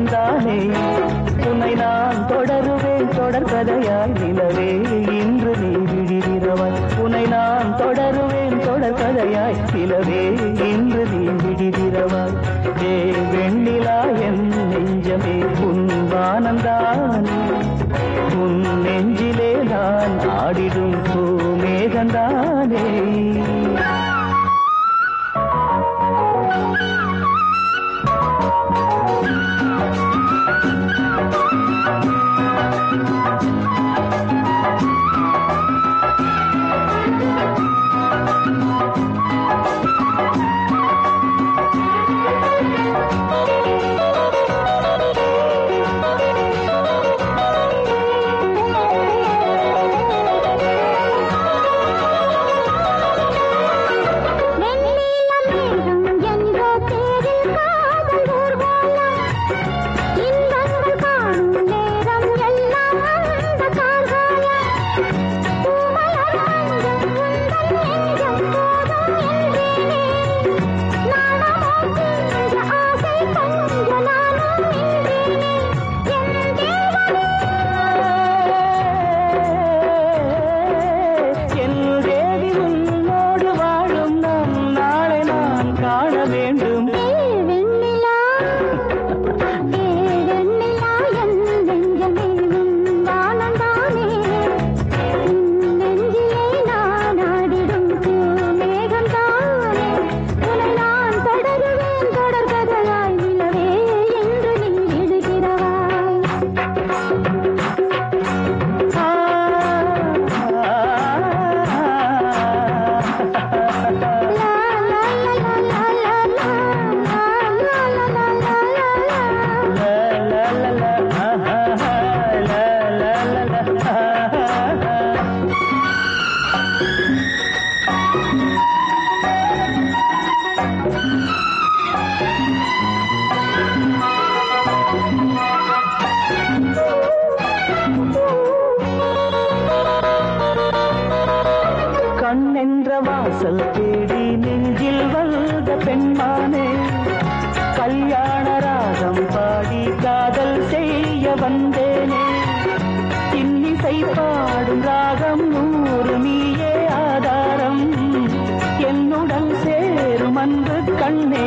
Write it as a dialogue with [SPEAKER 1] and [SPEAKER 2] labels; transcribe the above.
[SPEAKER 1] மேகந்தானே உன்னை நான் தொடருவேன் தொடர்கதையாய் நிலவே இன்று நீ விழிதிரவாய் உன்னை நான் தொடருவேன் தொடர்கதையாய் நிலவே இன்று நீ விழிதிரவாய் ஏ வெண்ணிலா என் நெஞ்சமே உன் வானந்தானே உன் நெஞ்சிலே நான் ஆடிடும் பூமேகந்தானே கண்ணென்ற வாசல் தேடி நெஞ்சில் வந்த பெண்மானே கல்யாண ராகம் பாடி காதல் செய்ய வந்தேனே இன்னிசை பாடும் ராகம் 100 நீயே ஆதாரம் என்னுடன் சேரும் அன்பு கண்ணே